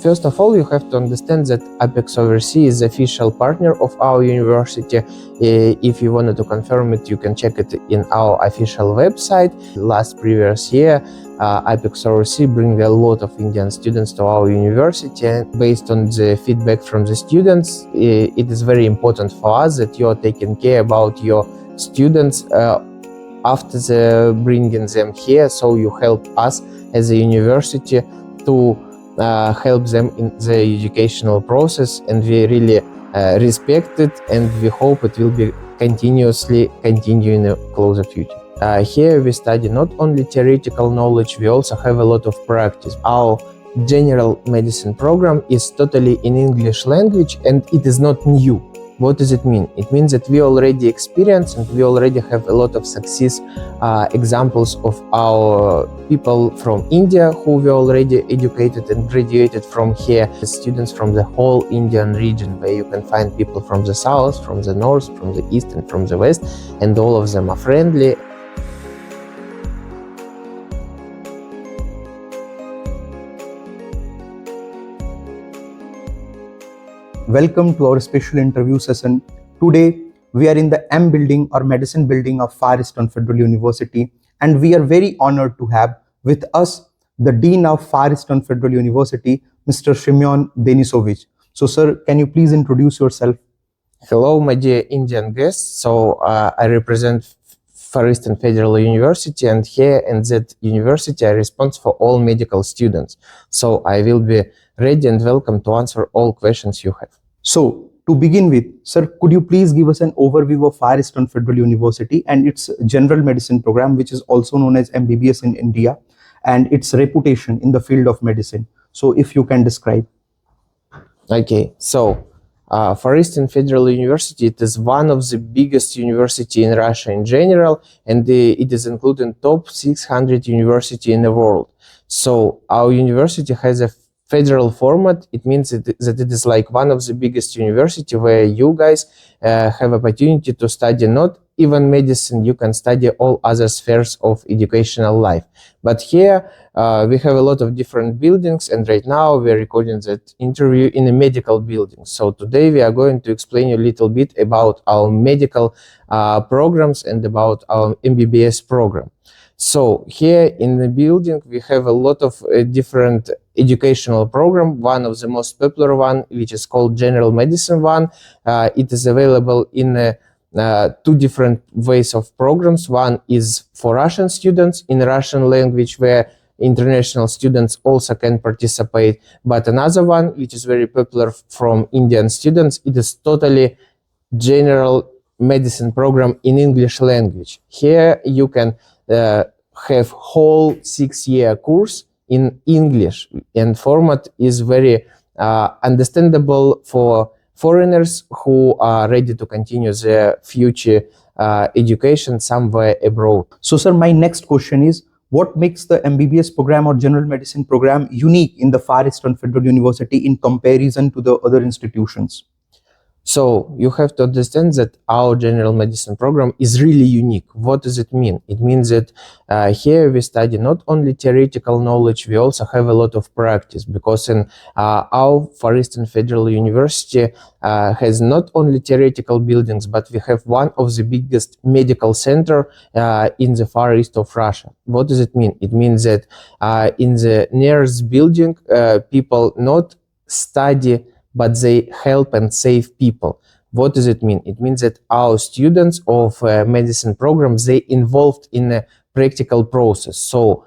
First of all, you have to understand that Apex Overseas is the official partner of our university. If you wanted to confirm it, you can check it in our official website. Previous year, Apex Overseas bring a lot of Indian students to our university, and based on the feedback from the students, it is very important for us that you are taking care about your students after bringing them here, so you help us as a university to help them in the educational process, and we really respect it, and we hope it will be continuously continue in the closer future. Here we study not only theoretical knowledge, we also have a lot of practice. Our general medicine program is totally in English language, and it is not new. What does it mean? It means that we already experienced and we already have a lot of success examples of our people from India who were already educated and graduated from here. Students from the whole Indian region, where you can find people from the south, from the north, from the east and from the west, and all of them are friendly. Welcome to our special interview session. Today, we are in the M building or medicine building of Far Eastern Federal University, and we are very honored to have with us the Dean of Far Eastern Federal University, Mr. Semyon Denisovich. So, sir, can you please introduce yourself? Hello, my dear Indian guests. So, I represent Far Eastern Federal University, and here in that university I responsible for all medical students. So I will be ready and welcome to answer all questions you have. So to begin with, sir, could you please give us an overview of Far Eastern Federal University and its general medicine program, which is also known as MBBS in India, and its reputation in the field of medicine? So if you can describe. Okay, so Far Eastern Federal University, it is one of the biggest university in Russia in general, and it is included in top 600 university in the world. So our university has a federal format. It means that it is like one of the biggest university where you guys have opportunity to study not even medicine, you can study all other spheres of educational life. But here we have a lot of different buildings, and right now we are recording that interview in a medical building. So today we are going to explain you a little bit about our medical programs and about our MBBS program. So here in the building we have a lot of different educational program. One of the most popular one, which is called General Medicine one, it is available in two different ways of programs. One is for Russian students in Russian language, where international students also can participate. But another one, which is very popular from Indian students, it is totally general medicine program in English language. Here you can have whole 6-year course in English, and format is very understandable for foreigners who are ready to continue their future education somewhere abroad. So, sir, my next question is, what makes the MBBS program or general medicine program unique in the Far Eastern Federal University in comparison to the other institutions? So you have to understand that our general medicine program is really unique. What does it mean? It means that here we study not only theoretical knowledge, we also have a lot of practice, because in our Far Eastern Federal University has not only theoretical buildings, but we have one of the biggest medical center in the far east of Russia. What does it mean? It means that in the nearest building, people not study, but they help and save people. What does it mean? It means that our students of medicine programs, they involved in a practical process. So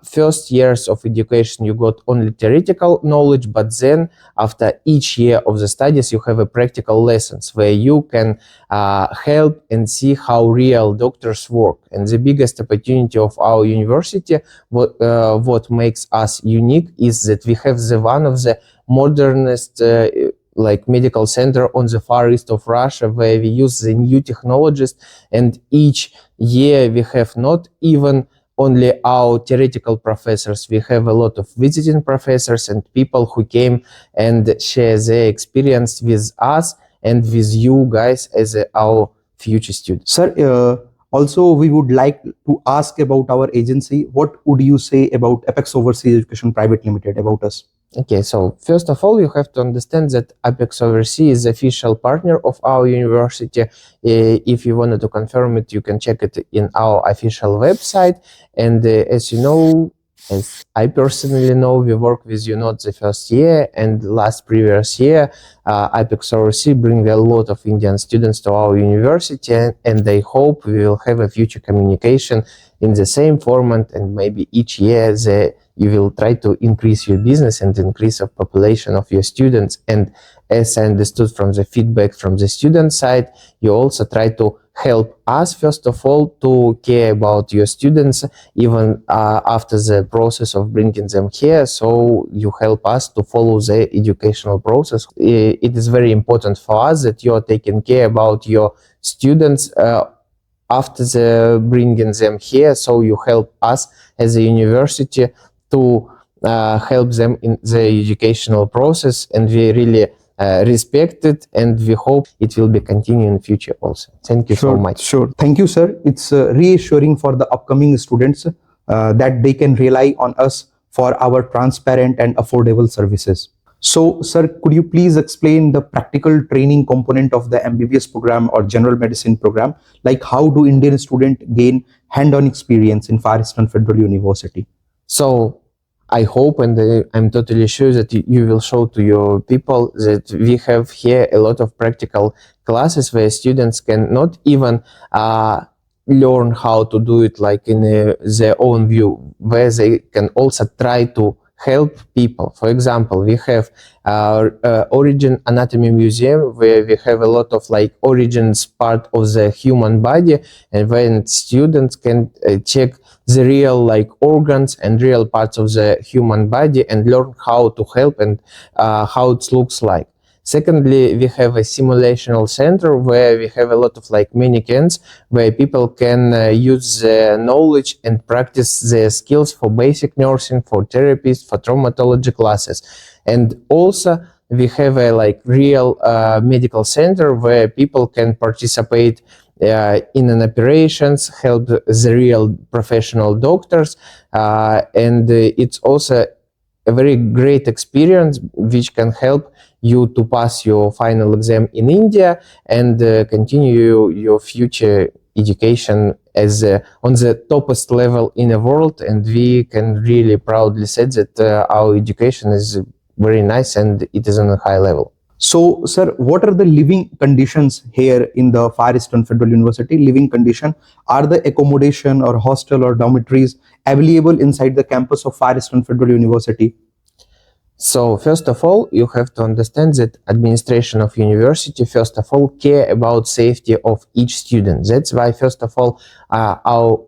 first years of education, you got only theoretical knowledge, but then after each year of the studies, you have a practical lessons where you can help and see how real doctors work. And the biggest opportunity of our university, what makes us unique, is that we have one of the modernist like medical center on the far east of Russia, where we use the new technologies, and each year we have not even only our theoretical professors, we have a lot of visiting professors and people who came and share their experience with us and with you guys as our future students. Sir, also we would like to ask about our agency. What would you say about Apex Overseas Education Pvt Limited, about us? Okay, so first of all, you have to understand that Apex Overseas is the official partner of our university. If you wanted to confirm it, you can check it in our official website. And as you know, as I personally know, we work with you not the first year and last previous year. Apex Overseas bring a lot of Indian students to our university, and I hope we will have a future communication in the same format, and maybe each year you will try to increase your business and increase of population of your students. And as I understood from the feedback from the student side, you also try to help us, first of all, to care about your students, even after the process of bringing them here. So you help us to follow the educational process. It is very important for us that you are taking care about your students after bringing them here. So you help us as a university to help them in the educational process, and we really respect it, and we hope it will be continuing in future also. Thank you so much. Sure. Thank you, sir. It's reassuring for the upcoming students that they can rely on us for our transparent and affordable services. So, sir, could you please explain the practical training component of the MBBS program or general medicine program? Like, how do Indian students gain hand-on experience in Far Eastern Federal University? So I hope, and I'm totally sure that you will show to your people that we have here a lot of practical classes where students can not even learn how to do it like in their own view, where they can also try to help people. For example, we have Origin Anatomy Museum, where we have a lot of like origins part of the human body, and when students can check the real like organs and real parts of the human body and learn how to help and how it looks like. Secondly, we have a simulational center where we have a lot of like mannequins where people can use the knowledge and practice their skills for basic nursing, for therapists, for traumatology classes. And also we have a like real medical center where people can participate in an operations, help the real professional doctors, and it's also a very great experience which can help you to pass your final exam in India and continue your future education as on the topest level in the world. And we can really proudly say that our education is very nice and it is on a high level. So, sir, what are the living conditions here in the Far Eastern Federal University? Living condition, are the accommodation or hostel or dormitories available inside the campus of Far Eastern Federal University? So first of all, you have to understand that administration of university, first of all, care about safety of each student. That's why, first of all, our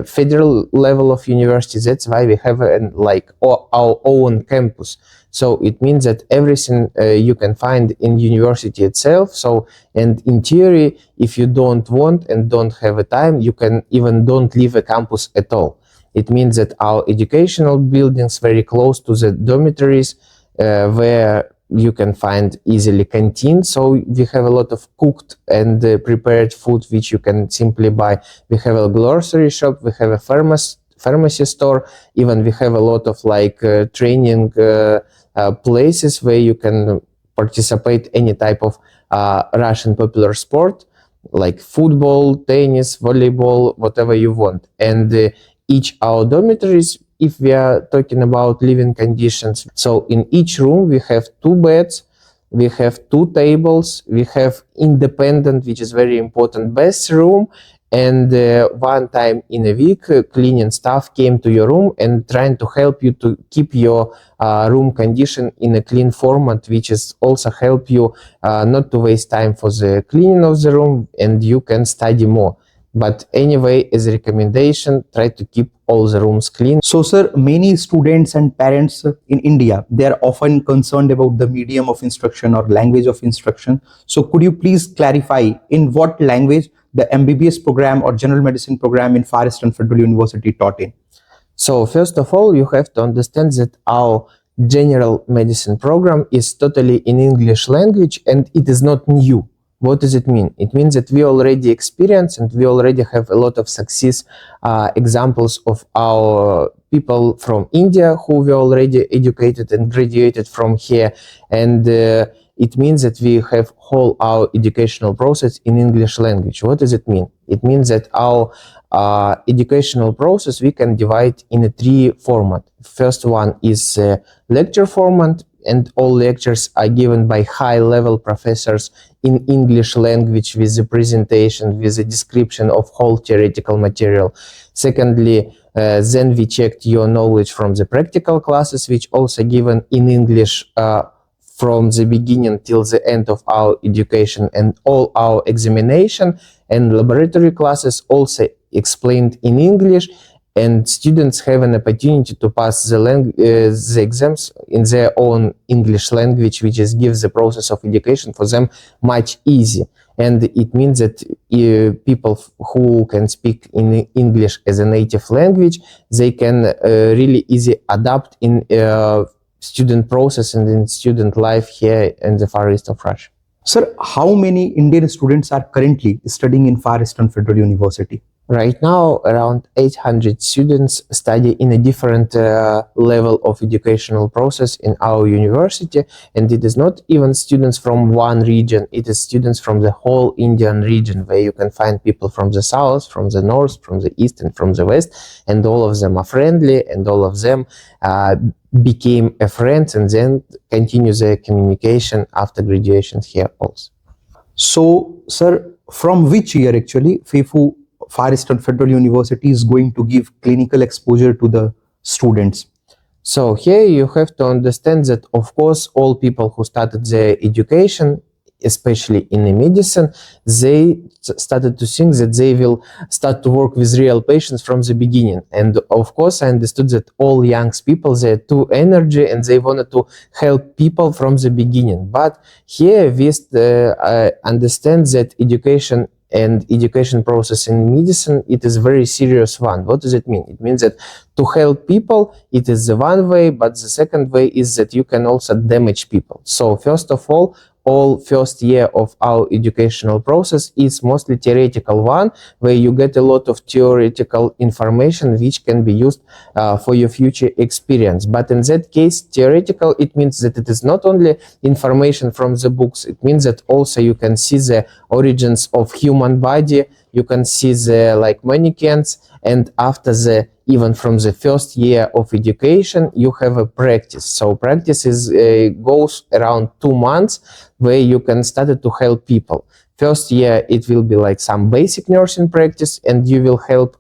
federal level of university, that's why we have our own campus. So it means that everything you can find in university itself. So, and in theory, if you don't want and don't have a time, you can even don't leave a campus at all. It means that our educational buildings very close to the dormitories where you can find easily canteen. So we have a lot of cooked and prepared food which you can simply buy. We have a grocery shop, we have a pharmacy store, even we have a lot of like training places where you can participate any type of Russian popular sport like football, tennis, volleyball, whatever you want. And each our dormitories, if we are talking about living conditions, so in each room we have 2 beds, we have 2 tables, we have independent, which is very important, bathroom, and one time in a week cleaning staff came to your room and trying to help you to keep your room condition in a clean format, which is also help you not to waste time for the cleaning of the room, and you can study more. But anyway, as a recommendation, try to keep all the rooms clean. So, sir, many students and parents in India, they are often concerned about the medium of instruction or language of instruction. So, could you please clarify in what language the MBBS program or general medicine program in Far Eastern Federal University taught in? So, first of all, you have to understand that our general medicine program is totally in English language and it is not new. What does it mean? It means that we already experience and we already have a lot of success examples of our people from India who were already educated and graduated from here, and it means that we have whole our educational process in English language. What does it mean? It means that our educational process we can divide in a three format. First one is lecture format, and all lectures are given by high-level professors in English language with the presentation, with the description of whole theoretical material. Secondly, then we checked your knowledge from the practical classes, which also given in English from the beginning till the end of our education, and all our examination and laboratory classes also explained in English, and students have an opportunity to pass the exams in their own English language, which gives the process of education for them much easy. And it means that people who can speak in English as a native language, they can really easy adapt in student process and in student life here in the Far East of Russia. Sir, how many Indian students are currently studying in Far Eastern Federal University? Right now, around 800 students study in a different level of educational process in our university, and it is not even students from one region, it is students from the whole Indian region, where you can find people from the south, from the north, from the east, and from the west, and all of them are friendly, and all of them became a friend and then continue their communication after graduation here also. So, sir, from which year actually FEFU Far Eastern Federal University is going to give clinical exposure to the students? So here you have to understand that, of course, all people who started their education, especially in the medicine, they started to think that they will start to work with real patients from the beginning. And of course, I understood that all young people, they're too energy and they wanted to help people from the beginning. But here we understand that education and education process in medicine, it is a very serious one. What does it mean? It means that to help people, it is the one way, but the second way is that you can also damage people. So first of all first year of our educational process is mostly theoretical one, where you get a lot of theoretical information which can be used for your future experience. But in that case, theoretical, it means that it is not only information from the books, it means that also you can see the origins of human body, you can see the mannequins, and after even from the first year of education, you have a practice. So practice goes around 2 months, where you can start to help people. First year, it will be like some basic nursing practice, and you will help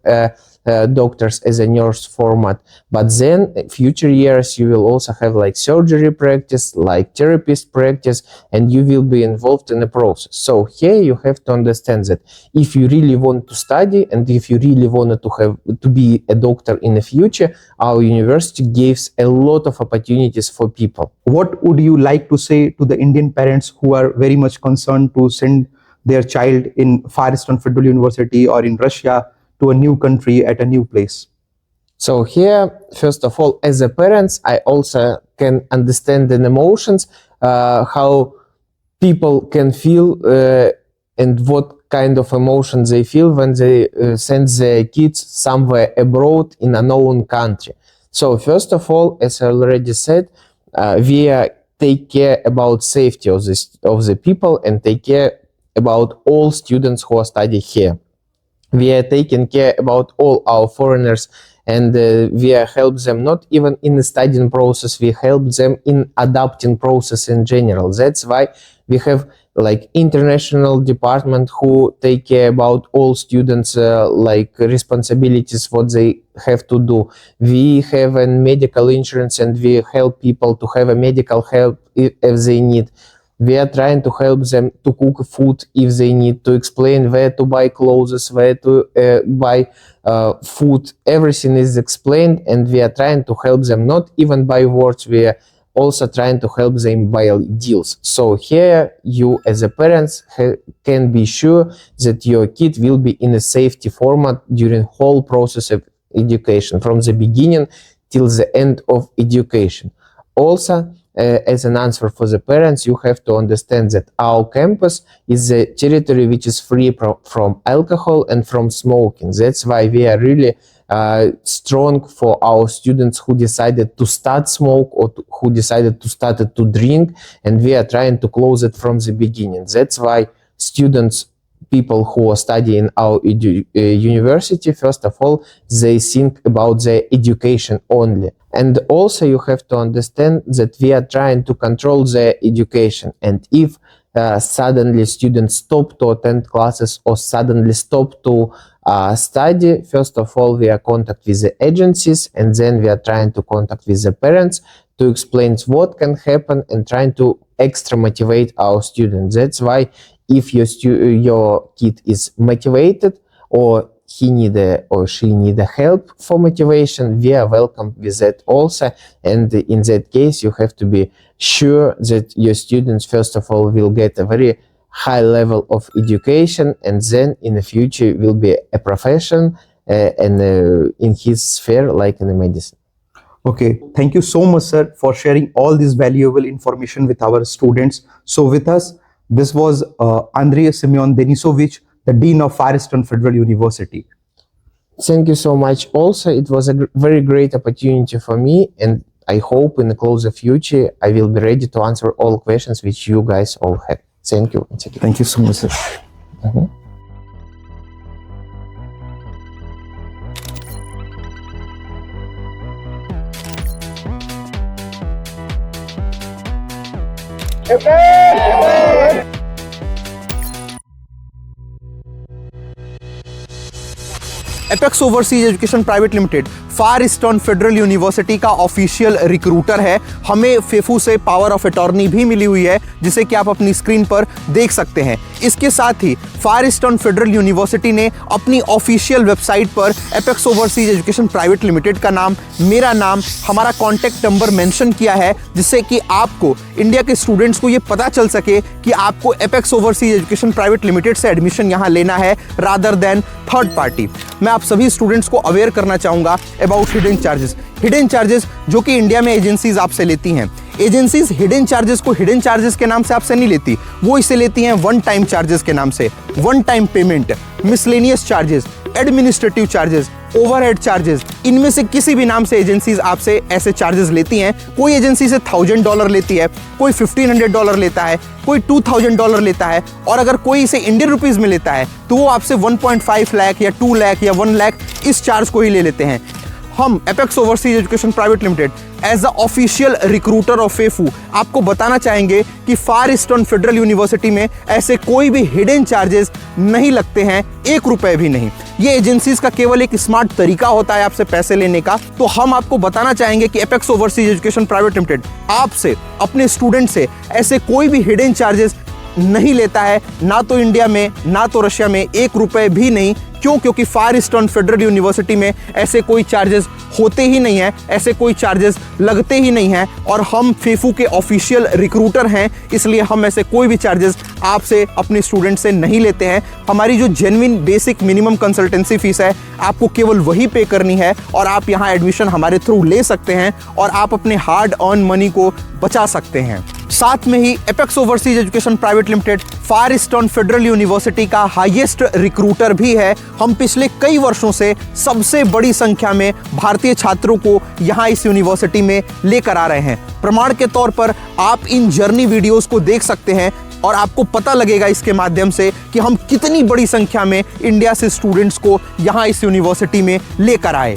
doctors as a nurse format. But then future years, you will also have like surgery practice, like therapist practice, and you will be involved in the process. So here you have to understand that if you really want to study and if you really wanted to be a doctor in the future, our university gives a lot of opportunities for people. What would you like to say to the Indian parents who are very much concerned to send their child in Far Eastern Federal University or in Russia to a new country at a new place? So here, first of all, as a parents, I also can understand the emotions, how people can feel and what kind of emotions they feel when they send their kids somewhere abroad in a known country. So first of all, as I already said, we take care about safety of the people and take care about all students who are studying here. We are taking care about all our foreigners, and we help them not even in the studying process, we help them in adapting process in general. That's why we have like international department who take care about all students, like responsibilities, what they have to do. We have a medical insurance and we help people to have a medical help if they need. We are trying to help them to cook food if they need, to explain where to buy clothes, where to buy food. Everything is explained, and we are trying to help them not even by words, we are also trying to help them by deals. So here you as a parents can be sure that your kid will be in a safety format during whole process of education, from the beginning till the end of education. Also, as an answer for the parents, you have to understand that our campus is a territory which is free from alcohol and from smoking. That's why we are really strong for our students who decided to start smoke or who decided to start to drink, and we are trying to close it from the beginning. That's why students, people who are studying our university, first of all, they think about their education only. And also you have to understand that we are trying to control their education. And if suddenly students stop to attend classes or suddenly stop to study, first of all, we are contact with the agencies, and then we are trying to contact with the parents to explain what can happen and trying to extra motivate our students. That's why if your kid is motivated or he need or she need help for motivation, we are welcome with that also. And in that case, you have to be sure that your students, first of all, will get a very high level of education, and then in the future will be a profession and in his sphere, like in the medicine. Okay, thank you so much, sir, for sharing all this valuable information with our students. So with us, this was Andrei Simeon Denisovich, the Dean of Far Eastern Federal University. Thank you so much. Also, it was a very great opportunity for me, and I hope in the closer future I will be ready to answer all questions which you guys all have. Thank you. Thank you so much, sir. Apex overseas education private limited far eastern federal university का official recruiter है। हमें FEFU से power of attorney भी मिली हुई है, जिसे कि आप अपनी स्क्रीन पर देख सकते हैं। इसके साथ ही फार ईस्टर्न फेडरल यूनिवर्सिटी ने अपनी ऑफिशियल वेबसाइट पर apex overseas education private limited का नाम, मेरा नाम, हमारा कॉन्टैक्ट नंबर मेंशन किया है, जिससे कि आपको, इंडिया के स्टूडेंट्स को ये पता चल सके कि आपको apex overseas education private limited से एडमिशन यहाँ लेना है रादर देन थर्ड पार्टी। मैं आप सभी स्टूडेंट्स को अवेयर करना चाहूँगा about hidden charges. Hidden charges जो कि इंडिया में एजेंसीज आपसे लेती हैं, एजेंसीज हिडन चार्जेस को हिडन चार्जेस के नाम से आपसे नहीं लेती, वो इसे लेती हैं वन टाइम चार्जेस के नाम से। One time payment, miscellaneous charges, administrative charges, overhead charges, इनमें से किसी भी नाम से एजेंसीज आपसे ऐसे चार्जेस लेती हैं। कोई एजेंसी से $1000 लेती है, कोई $1500 लेता है, कोई $2000 लेता है, और अगर कोई इसे इंडियन रुपीस में लेता है तो वो आपसे 1.5 लाख या 2 लाख या 1 लाख इस चार्ज को ही ले लेते हैं। हम Apex overseas education private limited as the official recruiter of FEFU आपको बताना चाहेंगे कि फार ईस्टर्न फेडरल यूनिवर्सिटी में ऐसे कोई भी हिडन चार्जेस नहीं लगते हैं, ₹1 भी नहीं। ये एजेंसीज का केवल एक स्मार्ट तरीका होता है आपसे पैसे लेने का। तो हम आपको बताना चाहेंगे कि apex overseas education private limited आपसे, अपने स्टूडेंट से ऐसे कोई भी हिडन चार्जेस नहीं लेता है, ना तो इंडिया में ना तो रशिया में, ₹1 भी नहीं। क्यों? क्योंकि फार ईस्टर्न फेडरल यूनिवर्सिटी में ऐसे कोई चार्जेस होते ही नहीं हैं, ऐसे कोई चार्जेस लगते ही नहीं हैं, और हम फेफू के ऑफिशियल रिक्रूटर हैं, इसलिए हम ऐसे कोई भी चार्जेस आपसे, अपने स्टूडेंट से नहीं लेते हैं। हमारी जो genuine basic minimum consultancy fees है, आपको केवल वही पे करनी है और आप यहाँ एडमिशन हमारे थ्रू ले सकते हैं और आप अपने हार्ड अर्न मनी को बचा सकते हैं। साथ में ही Apex overseas education private limited far eastern federal university का हाईएस्ट रिक्रूटर भी है। हम पिछले कई वर्षों से सबसे बड़ी संख्या में भारतीय छात्रों को यहाँ इस यूनिवर्सिटी में लेकर आ रहे हैं। प्रमाण के तौर पर आप इन जर्नी वीडियोस को देख सकते हैं और आपको पता लगेगा इसके माध्यम से कि हम कितनी बड़ी संख्या में इंडिया से स्टूडेंट्स को यहाँ इस यूनिवर्सिटी में लेकर आए।